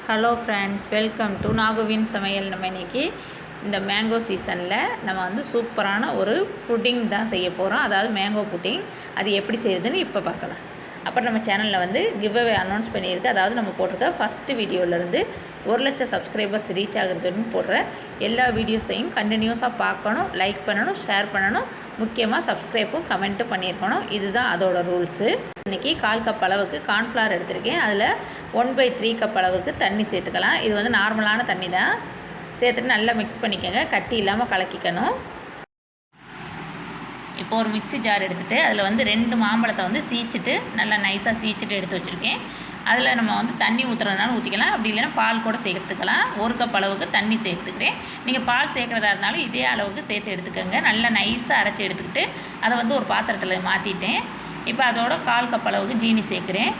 Hello friends, welcome to நாகுவின் சமையல். நம்ம இன்றைக்கி இந்த மேங்கோ சீசனில் நம்ம வந்து சூப்பரான ஒரு புட்டிங் தான் செய்ய போகிறோம். அதாவது மேங்கோ புட்டிங். அது எப்படி செய்யுதுன்னு இப்போ பார்க்கலாம். அப்புறம் நம்ம சேனலில் வந்து கிவ்அவே அனௌன்ஸ் பண்ணியிருக்கு. அதாவது நம்ம போட்டிருக்க ஃபஸ்ட்டு வீடியோவிலேருந்து 1,00,000 சப்ஸ்கிரைபர்ஸ் ரீச் ஆகுறதுன்னு போடுற எல்லா வீடியோஸையும் கண்டினியூஸாக பார்க்கணும், லைக் பண்ணணும், ஷேர் பண்ணணும், முக்கியமாக சப்ஸ்கிரைப்பும் கமெண்ட்டும் பண்ணியிருக்கணும். இதுதான் அதோட ரூல்ஸு. இன்றைக்கி 1/4 கப் அளவுக்கு கார்ன்ஃப்ளவர் எடுத்திருக்கேன். அதில் 1/3 கப் அளவுக்கு தண்ணி சேர்த்துக்கலாம். இது வந்து நார்மலான தண்ணி தான். சேர்த்துட்டு நல்லா மிக்ஸ் பண்ணிக்கோங்க. கட்டி இல்லாமல் கலக்கிக்கணும். இப்போ ஒரு மிக்ஸி ஜார் எடுத்துகிட்டு அதில் வந்து 2 மாம்பழத்தை வந்து சீச்சிட்டு நல்லா நைஸாக சீச்சிட்டு எடுத்து வச்சுருக்கேன். அதில் நம்ம வந்து தண்ணி ஊற்றுறதுனால ஊற்றிக்கலாம், அப்படி இல்லைன்னா பால் கூட சேர்த்துக்கலாம். 1 கப் அளவுக்கு தண்ணி சேர்த்துக்கிறேன். நீங்கள் பால் சேர்க்குறதா இருந்தாலும் இதே அளவுக்கு சேர்த்து எடுத்துக்கோங்க. நல்லா நைஸாக அரைச்சி எடுத்துக்கிட்டு அதை வந்து ஒரு பாத்திரத்தில் மாற்றிட்டேன். இப்போ அதோட 1/4 கப் அளவுக்கு ஜீனி சேர்க்குறேன்.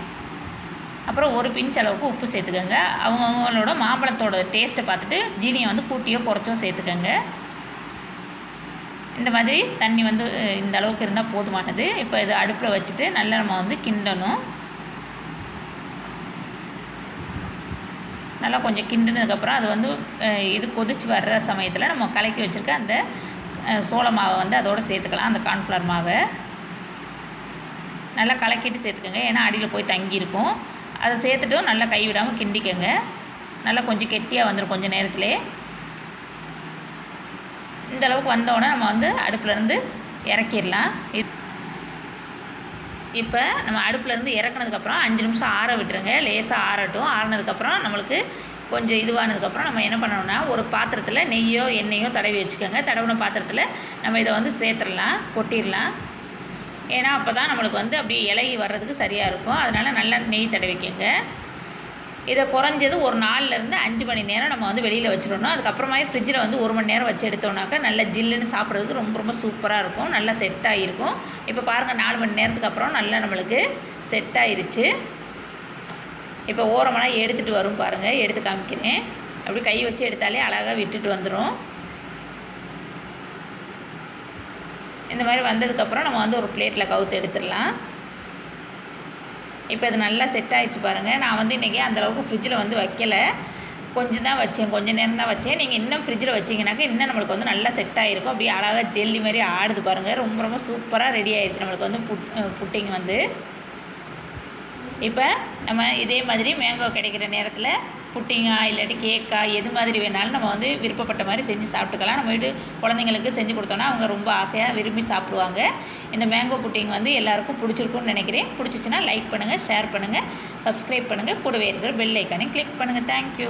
அப்புறம் ஒரு பிஞ்ச் அளவுக்கு உப்பு சேர்த்துக்கோங்க. அவங்கவுங்களோட மாம்பழத்தோட டேஸ்ட்டை பார்த்துட்டு ஜீனியை வந்து கூட்டியோ குறைச்சோ சேர்த்துக்கோங்க. இந்த மாதிரி தண்ணி வந்து இந்த அளவுக்கு இருந்தால் போதுமானது. இப்போ இது அடுப்பில் வச்சுட்டு நல்லா நம்ம வந்து கிண்டணும். நல்லா கொஞ்சம் கிண்டினதுக்கப்புறம் அது வந்து இது கொதித்து வர்ற சமயத்தில் நம்ம கலக்கி வச்சுருக்க அந்த சோள மாவை வந்து அதோடு சேர்த்துக்கலாம். அந்த கார்ன்ஃப்ளவர் மாவை நல்லா கலக்கிட்டு சேர்த்துக்கோங்க, ஏன்னா அடியில் போய் தங்கியிருக்கும். அதை சேர்த்துட்டும் நல்லா கைவிடாமல் கிண்டிக்கோங்க. நல்லா கொஞ்சம் கெட்டியாக வந்துடும் கொஞ்சம் நேரத்துலேயே. இந்த அளவுக்கு வந்தோடனே நம்ம வந்து அடுப்புலேருந்து இறக்கிடலாம். இப்போ நம்ம அடுப்புலேருந்து இறக்குனதுக்கப்புறம் 5 நிமிஷம் ஆற விட்டுருங்க. லேசாக ஆறட்டும். ஆறினதுக்கப்புறம் நம்மளுக்கு கொஞ்சம் இதுவானதுக்கப்புறம் நம்ம என்ன பண்ணணும்னா, ஒரு பாத்திரத்தில் நெய்யோ எண்ணெயோ தடவி வச்சுக்கோங்க. தடவின பாத்திரத்தில் நம்ம இதை வந்து சேர்த்துடலாம், கொட்டிடலாம். ஏன்னா அப்போ தான் நம்மளுக்கு வந்து அப்படி இலகி வர்றதுக்கு சரியாக இருக்கும். அதனால் நல்லா நெய் தடவிக்கோங்க. இதை குறைஞ்சது ஒரு 4லேருந்து 5 மணி நேரம் நம்ம வந்து வெளியில் வச்சிடணும். அதுக்கப்புறமா ஃப்ரிட்ஜில் வந்து 1 மணி நேரம் வச்சு எடுத்தோம்னாக்கா நல்லா ஜில்லுன்னு சாப்பிட்றதுக்கு ரொம்ப ரொம்ப சூப்பராக இருக்கும். நல்லா செட் ஆகிருக்கும். இப்போ பாருங்கள், 4 மணி நேரத்துக்கு அப்புறம் நல்லா நம்மளுக்கு செட் ஆகிருச்சு. இப்போ ஓரமெல்லாம் எடுத்துகிட்டு வரும் பாருங்கள், எடுத்து காமிக்கிறேன். அப்படி கை வச்சு எடுத்தாலே அழகாக விட்டுட்டு வந்துடும். இந்த மாதிரி வந்ததுக்கப்புறம் நம்ம வந்து ஒரு பிளேட்டில் கவுத்து எடுத்துடலாம். இப்போ இது நல்லா செட் ஆகிடுச்சு பாருங்கள். நான் வந்து இன்றைக்கி அந்தளவுக்கு ஃப்ரிட்ஜில் வந்து வைக்கலை, கொஞ்சம் தான் வச்சேன், கொஞ்சம் நேரம் தான் வச்சேன். நீங்கள் இன்னும் ஃப்ரிட்ஜில் வச்சிங்கனாக்கா இன்னும் நம்மளுக்கு வந்து நல்லா செட் ஆகிருக்கும். அப்படியே அழகாக ஜெல்லி மாதிரி ஆடுது பாருங்கள். ரொம்ப ரொம்ப சூப்பராக ரெடி ஆகிடுச்சு நம்மளுக்கு வந்து புட்டிங் வந்து. இப்போ நம்ம இதே மாதிரி மேங்கோ கிடைக்கிற நேரத்தில் புட்டிங்கா இல்லாட்டி கேக்கா எது மாதிரி வேணாலும் நம்ம வந்து விருப்பப்பட்ட மாதிரி செஞ்சு சாப்பிட்டுக்கலாம். நம்ம வீட்டு குழந்தைங்களுக்கு செஞ்சு கொடுத்தோன்னா அவங்க ரொம்ப ஆசையாக விரும்பி சாப்பிடுவாங்க. இந்த மேங்கோ புட்டிங் வந்து எல்லாருக்கும் பிடிச்சிருக்குன்னு நினைக்கிறேன். பிடிச்சிச்சின்னா லைக் பண்ணுங்கள், ஷேர் பண்ணுங்கள், சப்ஸ்கிரைப் பண்ணுங்கள், கூடவே இருக்கிற பெல் ஐக்கானை கிளிக் பண்ணுங்கள். தேங்க்யூ.